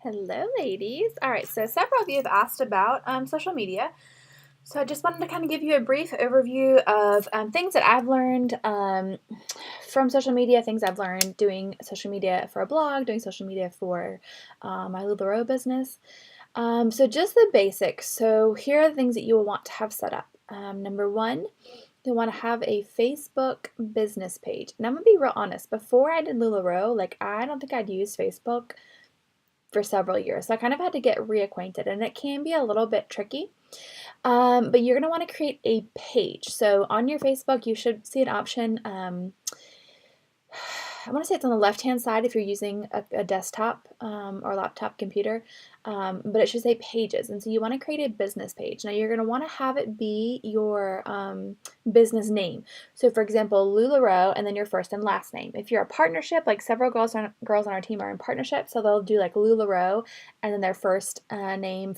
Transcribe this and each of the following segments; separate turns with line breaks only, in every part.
Hello, ladies. All right, so several of you have asked about social media. So I just wanted to kind of give you a brief overview of things that I've learned from social media, things I've learned doing social media for a blog, doing social media for my LuLaRoe business. So just the basics. So here are the things that you will want to have set up. Number one, you'll want to have a Facebook business page. And I'm going to be real honest. Before I did LuLaRoe, I don't think I'd used Facebook for several years. So I kind of had to get reacquainted, and it can be a little bit tricky. But you're going to want to create a page. So on your Facebook, you should see an option. I want to say it's on the left-hand side if you're using a desktop or laptop computer, but it should say pages. And so you want to create a business page. Now you're going to want to have it be your business name. So for example, LuLaRoe and then your first and last name. If you're a partnership, like several girls on our team are in partnership, so they'll do like LuLaRoe and then their first name.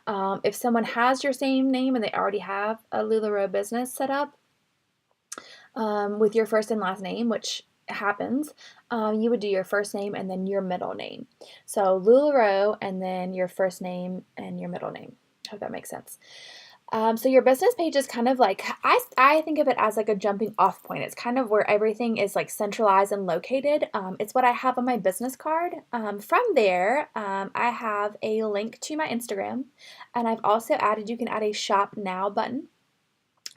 If someone has your same name and they already have a LuLaRoe business set up with your first and last name, which happens, you would do your first name and then your middle name. So LuLaRoe and then your first name and your middle name. I hope that makes sense. So your business page is kind of like, I think of it as like a jumping off point. It's kind of where everything is like centralized and located. It's what I have on my business card. From there, I have a link to my Instagram, and I've also added, you can add a shop now button.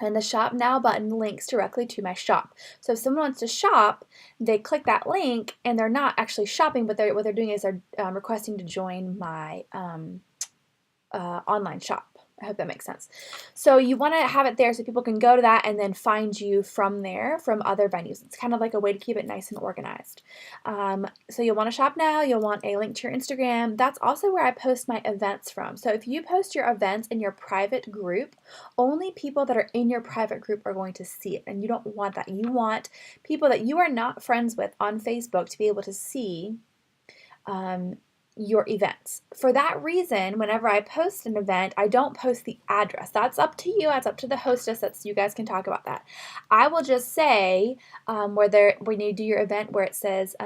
And the shop now button links directly to my shop. So if someone wants to shop, they click that link and they're not actually shopping, but what they're doing is they're requesting to join my online shop. I hope that makes sense. So you want to have it there so people can go to that and then find you from there from other venues. It's kind of like a way to keep it nice and organized. So you'll want to shop now. You'll want a link to your Instagram. That's also where I post my events from. So if you post your events in your private group, only people that are in your private group are going to see it. And you don't want that. You want people that you are not friends with on Facebook to be able to see your events. For that reason, whenever I post an event, I don't post the address. That's up to you. That's up to the hostess. You guys can talk about that. I will just say when you do your event where it says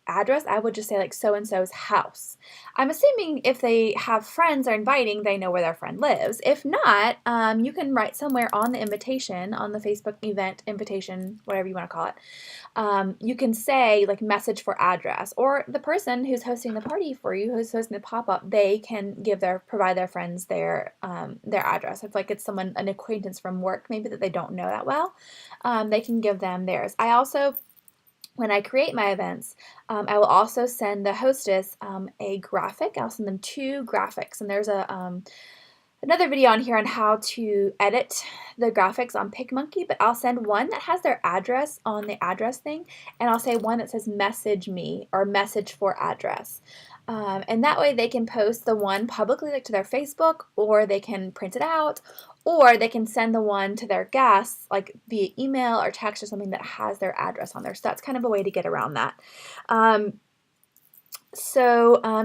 address, I would just say like so and so's house. I'm assuming if they have friends they're inviting, they know where their friend lives. If not, you can write somewhere on the invitation, on the Facebook event invitation, whatever you want to call it. You can say like message for address, or the person who's hosting the party for you, who's hosting the pop-up, they can provide their friends their address. If like it's an acquaintance from work maybe that they don't know that well, they can give them theirs. I also, when I create my events, I will also send the hostess a graphic. I'll send them 2 graphics, and there's another video on here on how to edit the graphics on PicMonkey, but I'll send one that has their address on the address thing, and I'll say one that says message me or message for address. And that way they can post the one publicly like to their Facebook, or they can print it out, or they can send the one to their guests like via email or text or something that has their address on there. So that's kind of a way to get around that.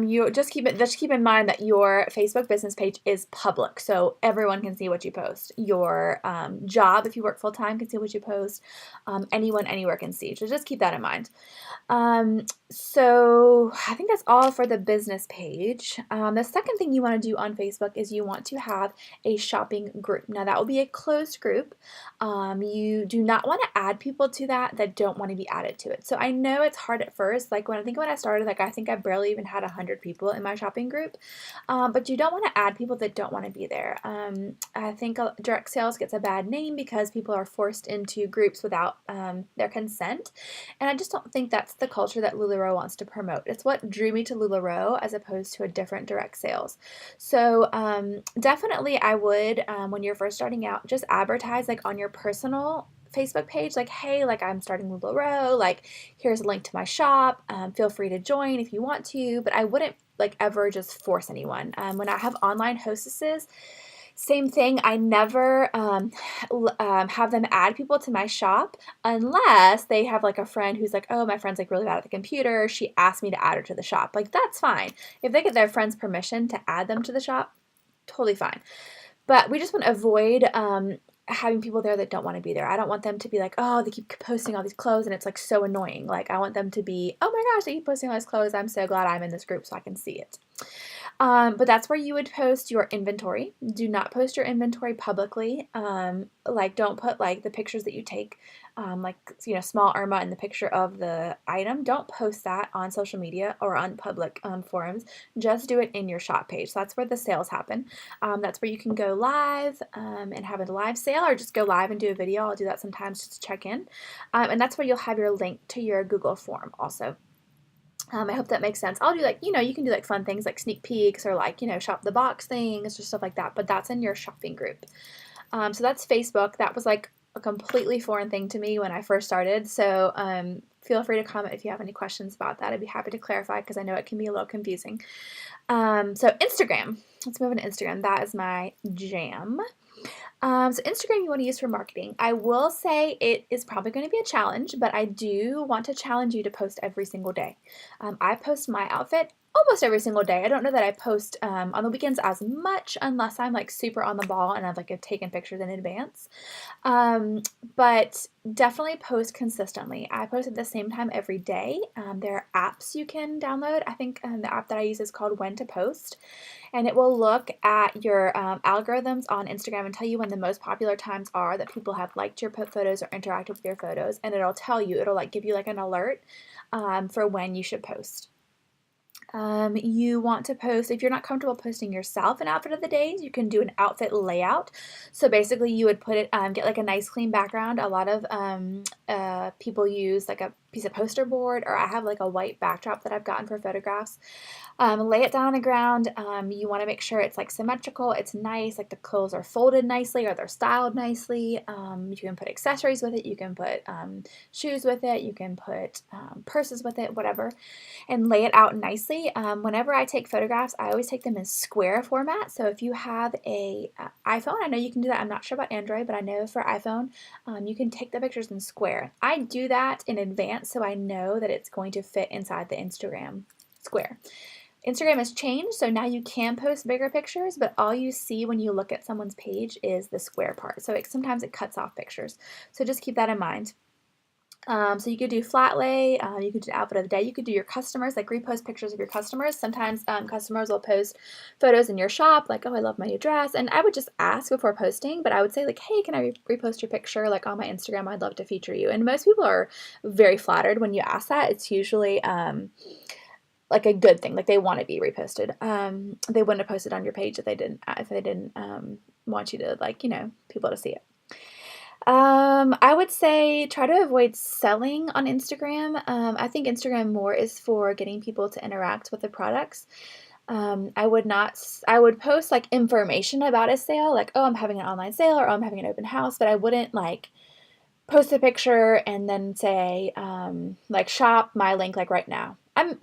You just keep in mind that your Facebook business page is public, so everyone can see what you post. Your job, if you work full time, can see what you post. Anyone, anywhere can see. So just keep that in mind. So I think that's all for the business page. The second thing you want to do on Facebook is you want to have a shopping group. Now that will be a closed group. You do not want to add people to that don't want to be added to it. So I know it's hard at first. Like when I started, I think I barely even had 100 people in my shopping group. But you don't want to add people that don't want to be there. I think direct sales gets a bad name because people are forced into groups without their consent. And I just don't think that's the culture that LuLaRoe wants to promote. It's what drew me to LuLaRoe as opposed to a different direct sales. So definitely I would, when you're first starting out, just advertise like on your personal Facebook page, like, hey, like I'm starting LuLaRoe, like here's a link to my shop, feel free to join if you want to, but I wouldn't like ever just force anyone. When I have online hostesses, same thing. I never have them add people to my shop unless they have like a friend who's like, oh, my friend's like really bad at the computer. She asked me to add her to the shop. Like that's fine. If they get their friend's permission to add them to the shop, totally fine. But we just want to avoid having people there that don't want to be there. I don't want them to be like, oh, they keep posting all these clothes and it's like so annoying. Like I want them to be, oh my gosh, they keep posting all these clothes. I'm so glad I'm in this group so I can see it. But that's where you would post your inventory. Do not post your inventory publicly. Like don't put like the pictures that you take, like, you know, small Irma and the picture of the item. Don't post that on social media or on public forums. Just do it in your shop page. So that's where the sales happen. That's where you can go live and have a live sale, or just go live and do a video. I'll do that sometimes just to check in. And that's where you'll have your link to your Google form also. I hope that makes sense. I'll do like, you know, you can do like fun things like sneak peeks or like, you know, shop the box things or stuff like that, but that's in your shopping group. So that's Facebook. That was like a completely foreign thing to me when I first started. So feel free to comment if you have any questions about that. I'd be happy to clarify because I know it can be a little confusing. So Instagram. Let's move into Instagram. That is my jam. So Instagram you want to use for marketing. I will say it is probably going to be a challenge, but I do want to challenge you to post every single day. I post my outfit almost every single day. I don't know that I post on the weekends as much unless I'm like super on the ball and I've like taken pictures in advance. But definitely post consistently. I post at the same time every day. There are apps you can download. I think the app that I use is called When to Post, and it will look at your algorithms on Instagram and tell you when the most popular times are that people have liked your photos or interacted with your photos, and it'll tell you, it'll like give you like an alert for when you should post. You want to post, if you're not comfortable posting yourself an outfit of the day, you can do an outfit layout. So basically you would put it, get like a nice clean background. A lot of people use like a piece of poster board, or I have like a white backdrop that I've gotten for photographs. Lay it down on the ground. You want to make sure it's like symmetrical, it's nice, like the clothes are folded nicely or they're styled nicely. You can put accessories with it, you can put shoes with it, you can put purses with it, whatever, and lay it out nicely. Whenever I take photographs, I always take them in square format. So if you have a iPhone, I know you can do that. I'm not sure about Android, but I know for iPhone, you can take the pictures in square. I do that in advance so I know that it's going to fit inside the Instagram square. Instagram has changed, so now you can post bigger pictures, but all you see when you look at someone's page is the square part. So sometimes it cuts off pictures. So just keep that in mind. So you could do flat lay, you could do outfit of the day, you could do your customers, like repost pictures of your customers. Sometimes customers will post photos in your shop, like, oh, I love my new dress. And I would just ask before posting, but I would say like, hey, can I repost your picture like on my Instagram? I'd love to feature you. And most people are very flattered when you ask that. It's usually like a good thing, like they want to be reposted. They wouldn't have posted on your page if they didn't want you to, like, you know, people to see it. I would say try to avoid selling on Instagram. I think Instagram more is for getting people to interact with the products. I would post like information about a sale, like, oh, I'm having an online sale, or oh, I'm having an open house, but I wouldn't like post a picture and then say, like, shop my link like right now. I don't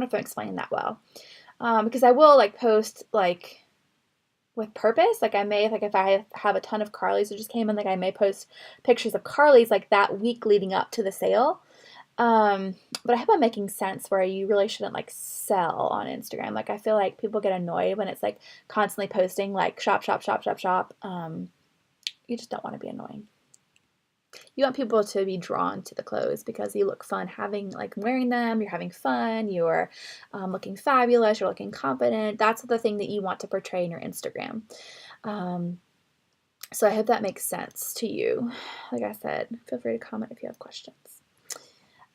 know if I'm explaining that well. Because I will like post like with purpose. Like I may, like if I have a ton of Carly's that just came in, like I may post pictures of Carly's like that week leading up to the sale. But I hope I'm making sense where you really shouldn't like sell on Instagram. Like I feel like people get annoyed when it's like constantly posting like shop, shop, shop, shop, shop. You just don't want to be annoying. You want people to be drawn to the clothes because you look fun having, like, wearing them, you're having fun, you're looking fabulous, you're looking confident. That's the thing that you want to portray in your Instagram. So I hope that makes sense to you. Like I said, feel free to comment if you have questions.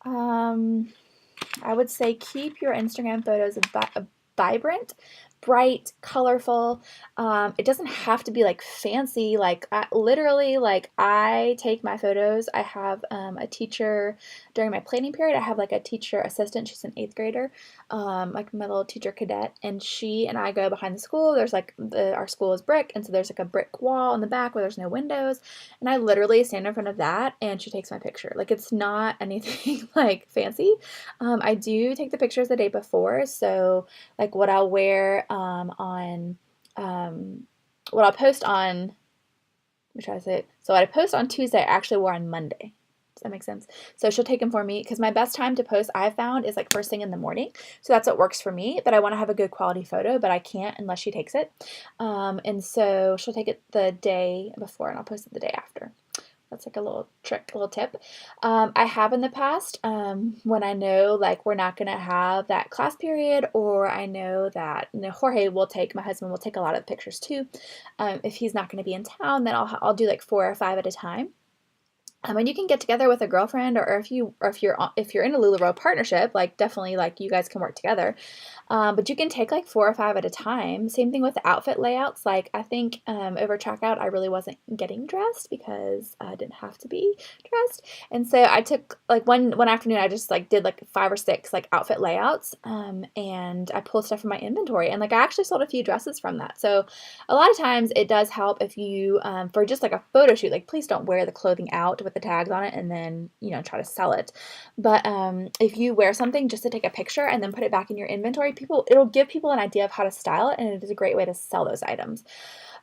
I would say keep your Instagram photos vibrant, bright, colorful. It doesn't have to be like fancy. Like literally, like I take my photos. I have a teacher during my planning period. I have like a teacher assistant. She's an 8th grader, like my little teacher cadet, and she and I go behind the school. There's like our school is brick, and so there's like a brick wall in the back where there's no windows, and I literally stand in front of that, and she takes my picture. Like it's not anything like fancy. I do take the pictures the day before, so like what I'll wear what I'll post on, which I say, so what I post on Tuesday, I actually wore on Monday. Does that make sense? So she'll take them for me because my best time to post I've found is like first thing in the morning. So that's what works for me. But I want to have a good quality photo, but I can't unless she takes it. And so she'll take it the day before and I'll post it the day after. That's like a little trick, a little tip. I have in the past when I know like we're not going to have that class period, or I know that Jorge will take, my husband will take a lot of pictures too. If he's not going to be in town, then I'll do like 4 or 5 at a time. And you can get together with a girlfriend, or if you're in a LuLaRoe partnership, like definitely like you guys can work together. But you can take like 4 or 5 at a time. Same thing with the outfit layouts. Like I think over checkout, I really wasn't getting dressed because I didn't have to be dressed. And so I took like one afternoon, I just like did like 5 or 6 like outfit layouts, and I pulled stuff from my inventory. And like I actually sold a few dresses from that. So a lot of times it does help if you for just like a photo shoot. Like please don't wear the clothing out with the tags on it and then try to sell it. But if you wear something just to take a picture and then put it back in your inventory, it'll give people an idea of how to style it, and it is a great way to sell those items.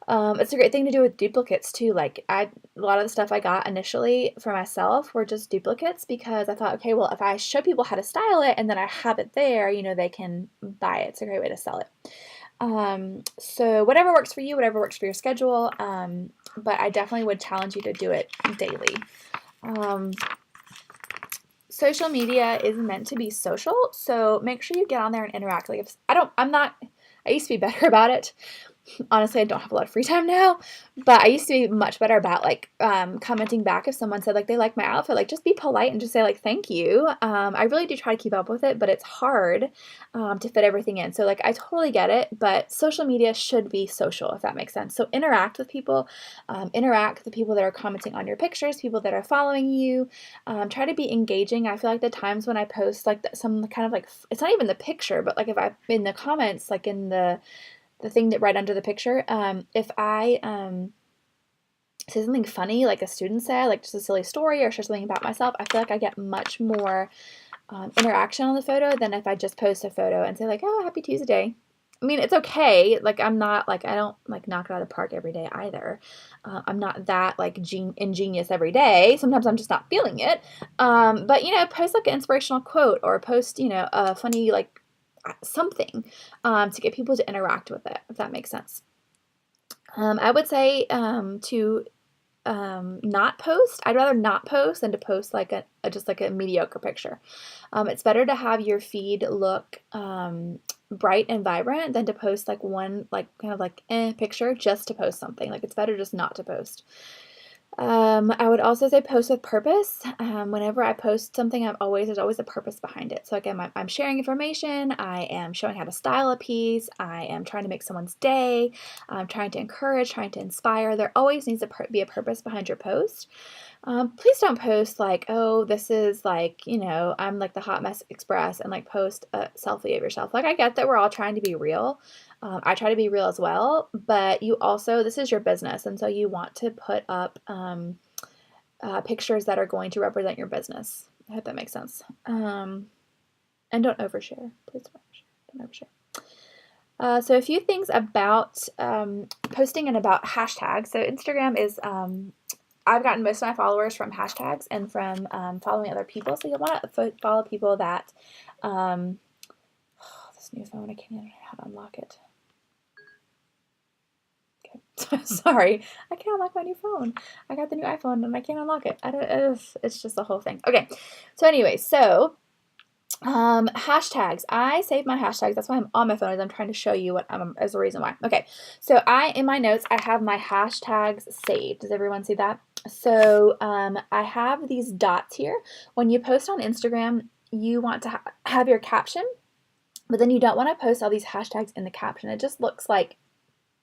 It's a great thing to do with duplicates too. Like a lot of the stuff I got initially for myself were just duplicates because I thought, okay, well, if I show people how to style it and then I have it there, they can buy it. It's a great way to sell it. So whatever works for you, whatever works for your schedule. But I definitely would challenge you to do it daily. Social media is meant to be social, so make sure you get on there and interact. Like I used to be better about it. Honestly, I don't have a lot of free time now, but I used to be much better about like commenting back if someone said like they like my outfit. Like just be polite and just say like thank you. I really do try to keep up with it, but it's hard to fit everything in. So like I totally get it, but social media should be social, if that makes sense. So interact with people, interact with the people that are commenting on your pictures, people that are following you. Try to be engaging. I feel like the times when I post like some kind of like, it's not even the picture, but like if I'm in the comments, like in the thing that right under the picture, if I say something funny, like a student said, like just a silly story, or share something about myself, I feel like I get much more interaction on the photo than if I just post a photo and say like, oh, happy Tuesday. I mean, it's okay. Like I'm not like, I don't like knock it out of the park every day either. I'm not that like ingenious every day. Sometimes I'm just not feeling it. But post like an inspirational quote, or post a funny like something to get people to interact with it, if that makes sense. I would say to not post. I'd rather not post than to post like just like a mediocre picture. It's better to have your feed look bright and vibrant than to post like one like kind of like picture just to post something. Like it's better just not to post. I would also say post with purpose. Whenever I post something, there's always a purpose behind it. So again, I'm sharing information. I am showing how to style a piece. I am trying to make someone's day. I'm trying to encourage, trying to inspire. There always needs to be a purpose behind your post. Please don't post like, oh, this is like, I'm like the Hot Mess Express, and like post a selfie of yourself. Like I get that we're all trying to be real. I try to be real as well, but this is your business, and so you want to put up pictures that are going to represent your business. I hope that makes sense. And don't overshare. Please don't overshare. So a few things about posting and about hashtags. So Instagram is, I've gotten most of my followers from hashtags and from following other people. So you'll want to follow people that, this new phone, I can't even know how to unlock it. Sorry, I can't unlock my new phone. I got the new iPhone and I can't unlock it. It's just the whole thing. Okay, so anyway, hashtags. I save my hashtags. That's why I'm on my phone, is I'm trying to show you what as the reason why. Okay, so in my notes, I have my hashtags saved. Does everyone see that? So I have these dots here. When you post on Instagram, you want to have your caption, but then you don't want to post all these hashtags in the caption. It just looks like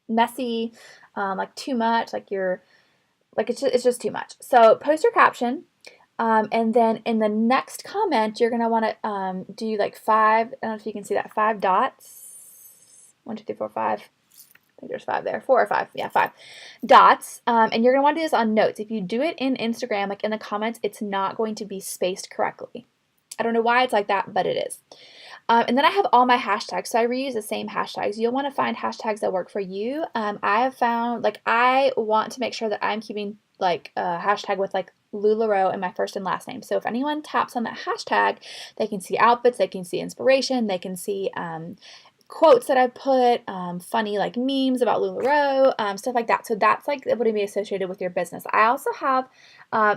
messy, like too much, like it's just too much. So post your caption, and then in the next comment, you're gonna want to do like 5. I don't know if you can see that, 5 dots. 1, 2, 3, 4, 5. I think there's 5 there. 4 or 5. Yeah, 5 dots. And you're gonna want to do this on notes. If you do it in Instagram, like in the comments, it's not going to be spaced correctly. I don't know why it's like that, but it is. And then I have all my hashtags, so I reuse the same hashtags. You'll want to find hashtags that work for you. I have found, like, I want to make sure that I'm keeping, like, a hashtag with, like, LuLaRoe and my first and last name. So if anyone taps on that hashtag, they can see outfits, they can see inspiration, they can see quotes that I put, funny like memes about LuLaRoe, stuff like that. So that's like what would be associated with your business. I also have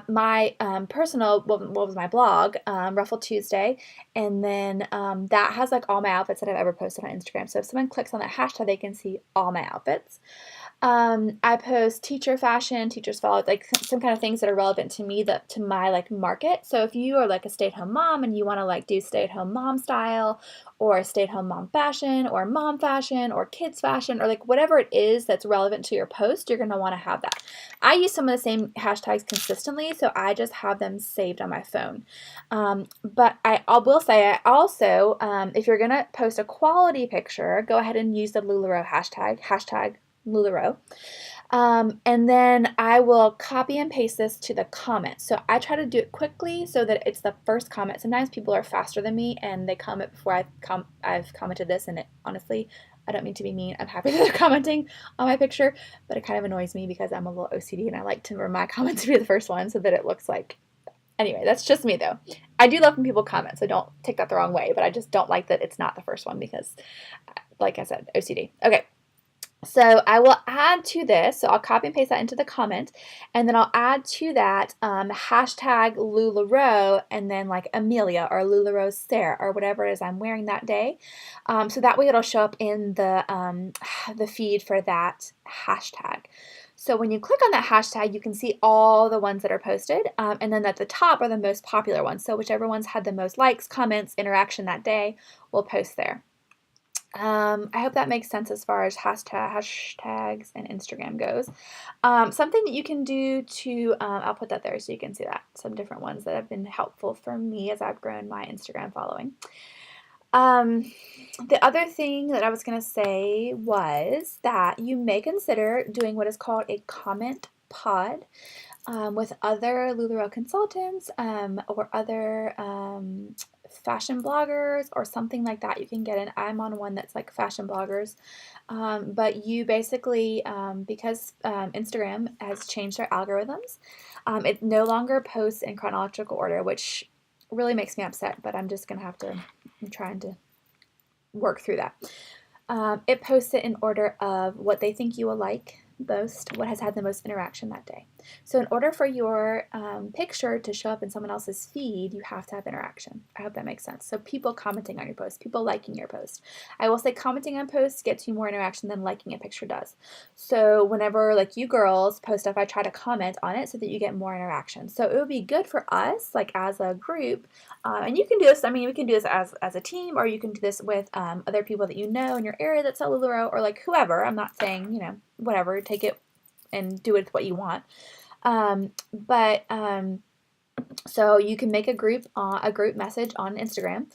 my personal, what was my blog, Ruffle Tuesday, and then that has like all my outfits that I've ever posted on Instagram. So if someone clicks on that hashtag, they can see all my outfits. I post teacher fashion, teachers follow, like some kind of things that are relevant to me, that to my like market. So if you are like a stay-at-home mom and you want to like do stay-at-home mom style or stay-at-home mom fashion or kids fashion or like whatever it is that's relevant to your post, you're going to want to have that. I use some of the same hashtags consistently, so I just have them saved on my phone. But I will say, I also, if you're going to post a quality picture, go ahead and use the LuLaRoe hashtag LuLaRoe. And then I will copy and paste this to the comments. So I try to do it quickly so that it's the first comment. Sometimes people are faster than me and they comment before I've commented this, and it honestly, I don't mean to be mean. I'm happy that they're commenting on my picture, but it kind of annoys me because I'm a little OCD and I like for my comment to be the first one so that it looks like. Anyway, that's just me though. I do love when people comment, so don't take that the wrong way, but I just don't like that it's not the first one because, like I said, OCD. Okay. So I will add to this, so I'll copy and paste that into the comment, and then I'll add to that hashtag LuLaRoe and then like Amelia or LuLaRoe Sarah or whatever it is I'm wearing that day. So that way it'll show up in the feed for that hashtag. So when you click on that hashtag, you can see all the ones that are posted, and then at the top are the most popular ones. So whichever ones had the most likes, comments, interaction that day will post there. I hope that makes sense as far as hashtags and Instagram goes. Something that you can do to, I'll put that there so you can see that. Some different ones that have been helpful for me as I've grown my Instagram following. The other thing that I was going to say was that you may consider doing what is called a comment pod. With other LuLaRoe consultants or other fashion bloggers or something like that. You can get in. I'm on one that's like fashion bloggers. But you basically, because Instagram has changed their algorithms, it no longer posts in chronological order, which really makes me upset, but I'm just going to have to, I'm trying to work through that. It posts it in order of what they think you will like most, what has had the most interaction that day. So in order for your picture to show up in someone else's feed, you have to have interaction. I hope that makes sense. So people commenting on your post, people liking your post. I will say commenting on posts gets you more interaction than liking a picture does. So whenever like you girls post stuff, I try to comment on it so that you get more interaction. So it would be good for us, like as a group, and you can do this, I mean, we can do this as a team, or you can do this with other people that you know in your area that sell LuLaRoe, or like whoever. I'm not saying, you know, whatever, take it and do it with what you want. So you can make a group message on Instagram,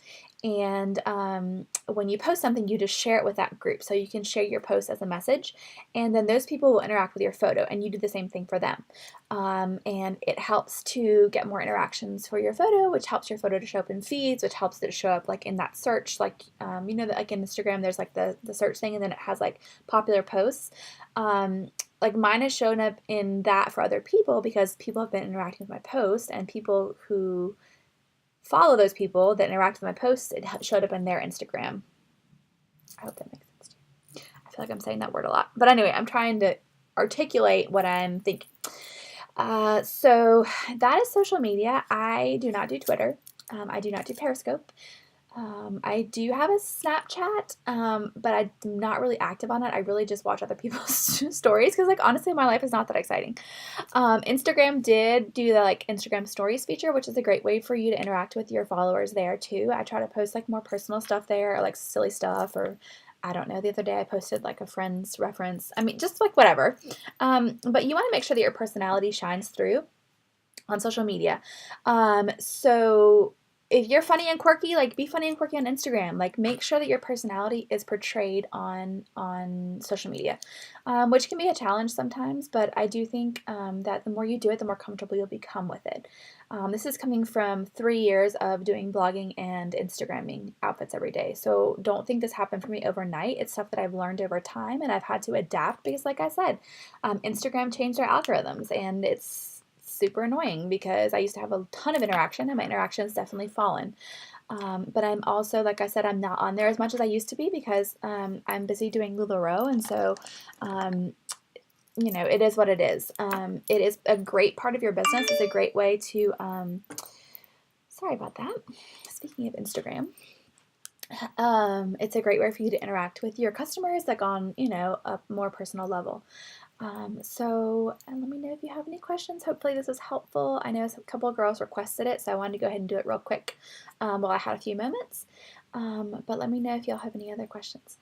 and when you post something, you just share it with that group. So you can share your post as a message, and then those people will interact with your photo, and you do the same thing for them. And it helps to get more interactions for your photo, which helps your photo to show up in feeds, which helps it to show up like in that search, like you know that like in Instagram there's like the search thing, and then it has like popular posts. Like mine has shown up in that for other people because people have been interacting with my post, and people who follow those people that interact with my posts, it showed up in their Instagram. I hope that makes sense to you. I feel like I'm saying that word a lot. But anyway, I'm trying to articulate what I'm thinking. So that is social media. I do not do Twitter. I do not do Periscope. I do have a Snapchat, but I'm not really active on it. I really just watch other people's stories because, like, honestly, my life is not that exciting. Instagram did do the, like, Instagram Stories feature, which is a great way for you to interact with your followers there, too. I try to post, like, more personal stuff there or, like, silly stuff or, I don't know, the other day I posted, like, a friend's reference. I mean, just, like, whatever. But you want to make sure that your personality shines through on social media. So if you're funny and quirky, like be funny and quirky on Instagram. Like make sure that your personality is portrayed on social media, which can be a challenge sometimes. But I do think that the more you do it, the more comfortable you'll become with it. This is coming from 3 years of doing blogging and Instagramming outfits every day. So don't think this happened for me overnight. It's stuff that I've learned over time, and I've had to adapt because, like I said, Instagram changed their algorithms, and it's super annoying because I used to have a ton of interaction and my interaction has definitely fallen. But I'm also, like I said, I'm not on there as much as I used to be because I'm busy doing LuLaRoe, and so um, it is what it is. It is a great part of your business. It's a great way to, sorry about that. Speaking of Instagram, it's a great way for you to interact with your customers, like on, a more personal level. So let me know if you have any questions. Hopefully this was helpful. I know a couple of girls requested it, so I wanted to go ahead and do it real quick while I had a few moments. But let me know if y'all have any other questions.